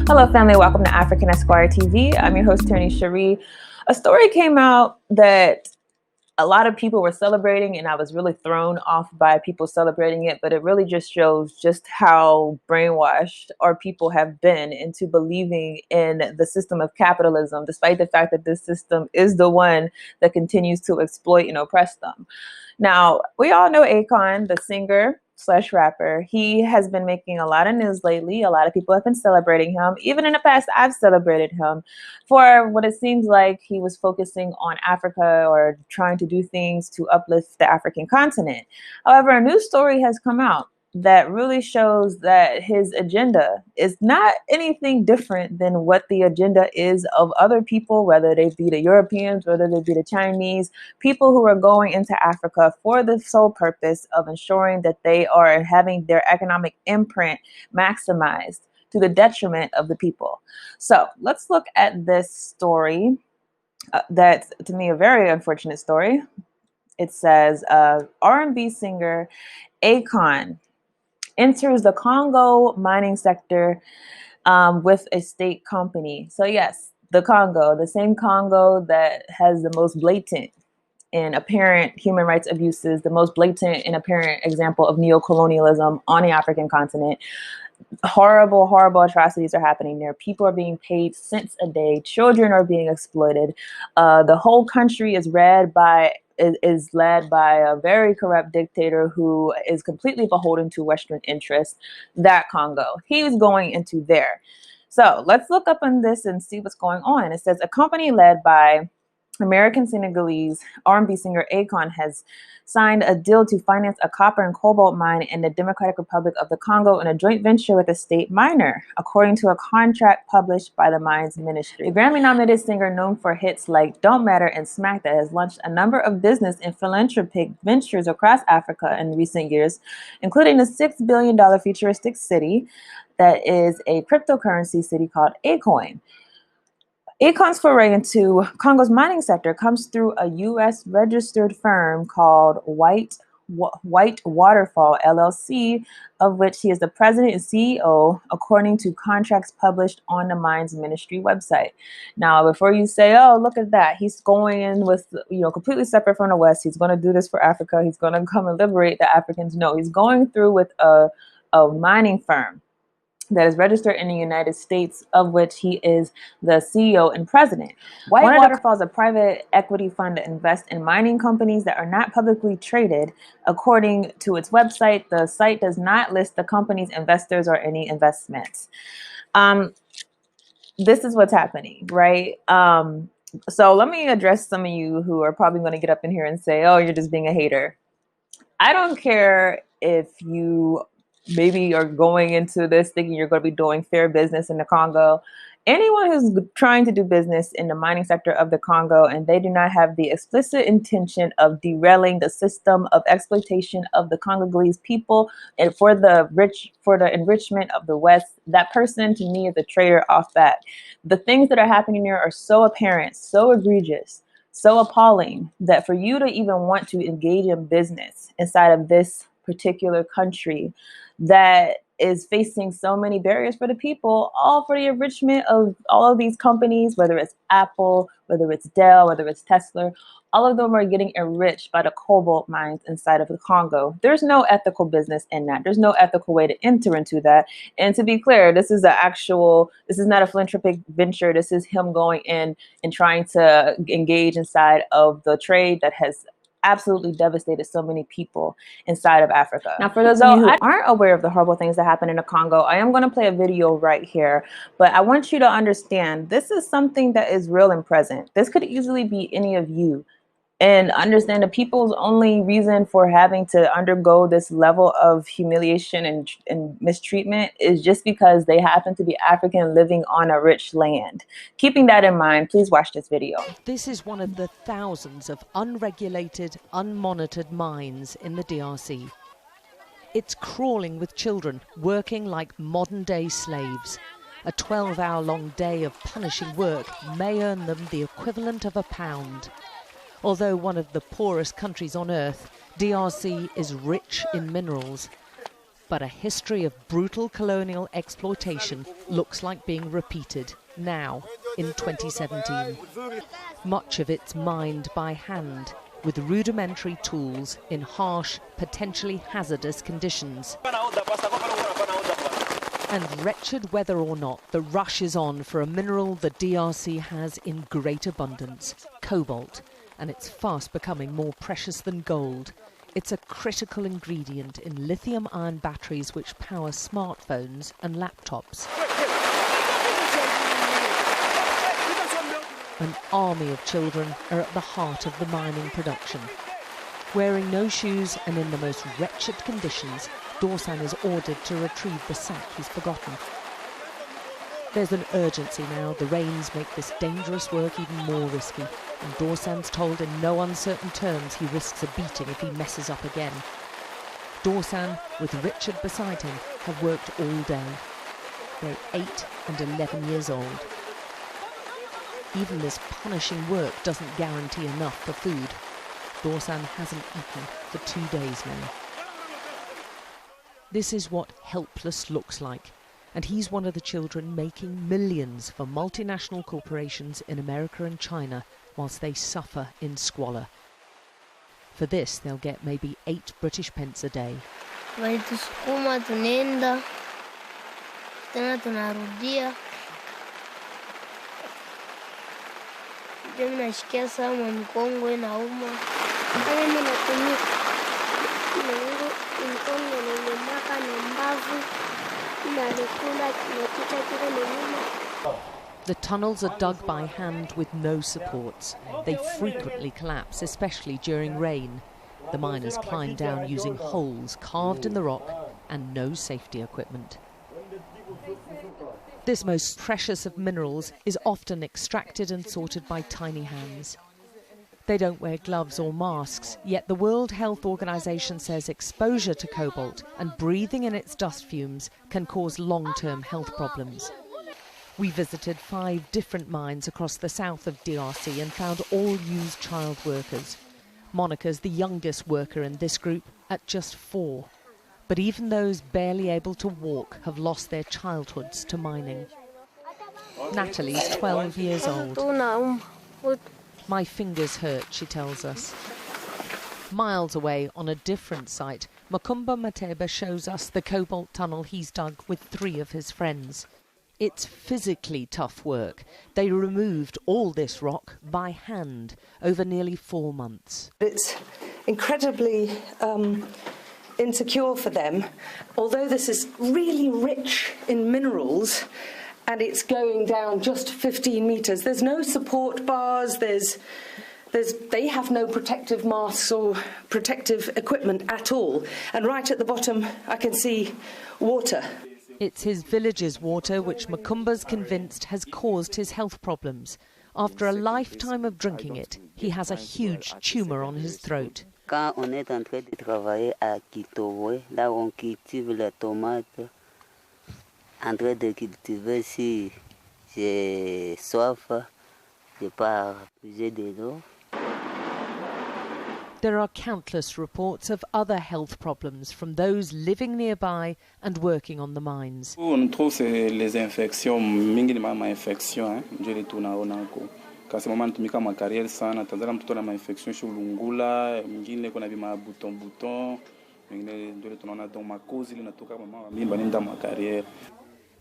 Hello, family. Welcome to African Esquire TV. I'm your host, Tony Cherie. A story came out that a lot of people were celebrating, and I was really thrown off by people celebrating it, but it really just shows just how brainwashed our people have been into believing in the system of capitalism, despite the fact that this system is the one that continues to exploit and oppress them. Now, we all know Akon, the singer slash rapper. He has been making a lot of news lately. A lot of people have been celebrating him. Even in the past, I've celebrated him for what it seems like he was focusing on Africa or trying to do things to uplift the African continent. However, a new story has come out that really shows that his agenda is not anything different than what the agenda is of other people, whether they be the Europeans, whether they be the Chinese, people who are going into Africa for the sole purpose of ensuring that they are having their economic imprint maximized to the detriment of the people. So let's look at this story. That's, to me, a very unfortunate story. It says R&B singer Akon enters the Congo mining sector with a state company. So yes, the Congo, the same Congo that has the most blatant and apparent human rights abuses, the most blatant and apparent example of neo-colonialism on the African continent. Horrible, horrible atrocities are happening there. People are being paid cents a day. Children are being exploited. The whole country is led by a very corrupt dictator who is completely beholden to Western interests. That Congo, he's going into there. So let's look up on this and see what's going on. It says a company led by American Senegalese R&B singer Akon has signed a deal to finance a copper and cobalt mine in the Democratic Republic of the Congo in a joint venture with a state miner, according to a contract published by the Mines Ministry. The Grammy-nominated singer, known for hits like Don't Matter and Smack That, has launched a number of business and philanthropic ventures across Africa in recent years, including the $6 billion futuristic city that is a cryptocurrency city called Akon. Akon's foray into Congo's mining sector comes through a U.S. registered firm called White Waterfall LLC, of which he is the president and CEO, according to contracts published on the Mines Ministry website. Now, before you say, "Oh, look at that," he's going in with, completely separate from the West. He's going to do this for Africa. He's going to come and liberate the Africans. No, he's going through with a mining firm that is registered in the United States, of which he is the CEO and president. White Waterfall is a private equity fund that invests in mining companies that are not publicly traded. According to its website, the site does not list the company's investors or any investments. This is what's happening, right? So let me address some of you who are probably going to get up in here and say, "Oh, you're just being a hater." I don't care if you maybe are going into this thinking you're going to be doing fair business in the Congo. Anyone who's trying to do business in the mining sector of the Congo and they do not have the explicit intention of derailing the system of exploitation of the Congolese people and for the enrichment of the West, that person to me is a traitor off bat. The things that are happening there are so apparent, so egregious, so appalling that for you to even want to engage in business inside of this particular country that is facing so many barriers for the people, all for the enrichment of all of these companies, whether it's Apple, whether it's Dell, whether it's Tesla, all of them are getting enriched by the cobalt mines inside of the Congo. There's no ethical business in that. There's no ethical way to enter into that. And to be clear, this is not a philanthropic venture. This is him going in and trying to engage inside of the trade that has absolutely devastated so many people inside of Africa. Now, for those of you who aren't aware of the horrible things that happen in the Congo, I am going to play a video right here, but I want you to understand this is something that is real and present. This could easily be any of you. And understand that people's only reason for having to undergo this level of humiliation and mistreatment is just because they happen to be African living on a rich land. Keeping that in mind, please watch this video. This is one of the thousands of unregulated, unmonitored mines in the DRC. It's crawling with children, working like modern-day slaves. A 12-hour-long day of punishing work may earn them the equivalent of £1. Although one of the poorest countries on earth, DRC is rich in minerals. But a history of brutal colonial exploitation looks like being repeated now, in 2017. Much of it's mined by hand, with rudimentary tools in harsh, potentially hazardous conditions. And wretched whether or not, the rush is on for a mineral the DRC has in great abundance, cobalt, and it's fast becoming more precious than gold. It's a critical ingredient in lithium-ion batteries which power smartphones and laptops. An army of children are at the heart of the mining production. Wearing no shoes and in the most wretched conditions, Dorsan is ordered to retrieve the sack he's forgotten. There's an urgency now. The rains make this dangerous work even more risky, and Dorsan's told in no uncertain terms he risks a beating if he messes up again. Dorsan, with Richard beside him, have worked all day. They're 8 and 11 years old. Even this punishing work doesn't guarantee enough for food. Dorsan hasn't eaten for 2 days now. This is what helpless looks like, and he's one of the children making millions for multinational corporations in America and China whilst they suffer in squalor. For this, they'll get maybe 8 British pence a day. The tunnels are dug by hand with no supports. They frequently collapse, especially during rain. The miners climb down using holes carved in the rock and no safety equipment. This most precious of minerals is often extracted and sorted by tiny hands. They don't wear gloves or masks, yet the World Health Organization says exposure to cobalt and breathing in its dust fumes can cause long-term health problems. We visited 5 different mines across the south of DRC and found all use child workers. Monica's the youngest worker in this group at just 4. But even those barely able to walk have lost their childhoods to mining. Natalie's 12 years old. My fingers hurt, she tells us. Miles away on a different site, Makumba Mateba shows us the cobalt tunnel he's dug with 3 of his friends. It's physically tough work. They removed all this rock by hand over nearly 4 months. It's incredibly insecure for them, although this is really rich in minerals and it's going down just 15 meters. There's no support bars, they have no protective masks or protective equipment at all. And right at the bottom I can see water. It's his village's water which Makumba's convinced has caused his health problems. After a lifetime of drinking it, he has a huge tumour on his throat. Quand on est en train de travailler à Kitowe, là où on cultive la tomate, en train de cultiver, si j'ai soif, je pars puiser de l'eau. There are countless reports of other health problems from those living nearby and working on the mines. On trouve les infections, minimum infection, je retourne au Congo. Kasi mama anatumika makariere sana, tazama mtoto na infection shulungula, mwingine kuna bima buton, mwingine ndio tunaona donc makozi linatoka mama mimba nenda makariere.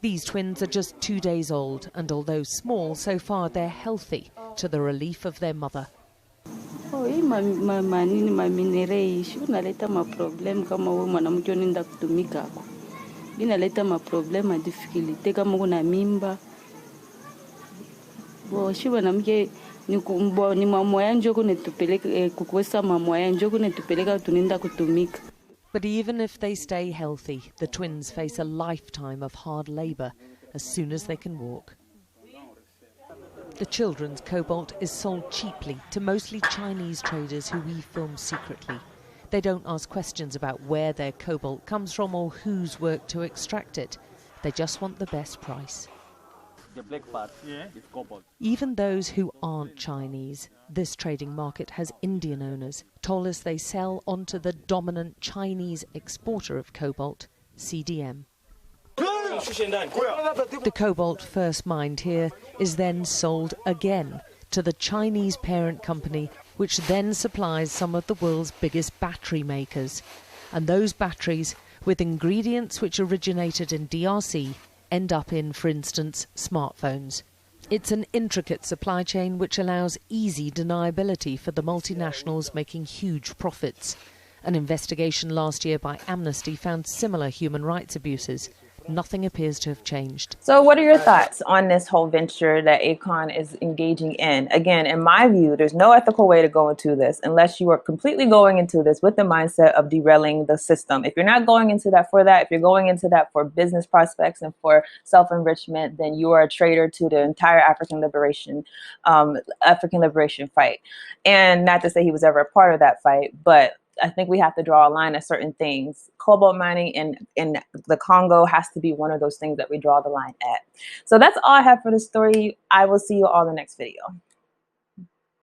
These twins are just 2 days old, and although small, so far they're healthy, to the relief of their mother. Manini maminere ishu naleta maproblem kama wewe mwanamke unaenda kutumika huko. Inaleta maproblem difficulty kama una mimba. Bo shiba namke ni mama yangu kunetupeleka kukwesa mama yangu kunetupeleka tunaenda kutumika. But even if they stay healthy, the twins face a lifetime of hard labour as soon as they can walk. The children's cobalt is sold cheaply to mostly Chinese traders who we film secretly. They don't ask questions about where their cobalt comes from or who's worked to extract it. They just want the best price. The black part is cobalt. Even those who aren't Chinese, this trading market has Indian owners, told us they sell onto the dominant Chinese exporter of cobalt, CDM. The cobalt first mined here is then sold again to the Chinese parent company, which then supplies some of the world's biggest battery makers. And those batteries, with ingredients which originated in DRC, end up in, for instance, smartphones. It's an intricate supply chain which allows easy deniability for the multinationals making huge profits. An investigation last year by Amnesty found similar human rights abuses. Nothing appears to have changed. So what are your thoughts on this whole venture that Akon is engaging in? Again, in my view, there's no ethical way to go into this unless you are completely going into this with the mindset of derailing the system. If you're not going into that for that, if you're going into that for business prospects and for self-enrichment, then you are a traitor to the entire African liberation fight. And not to say he was ever a part of that fight, but I think we have to draw a line at certain things. Cobalt mining in the Congo has to be one of those things that we draw the line at. So that's all I have for this story. I will see you all in the next video.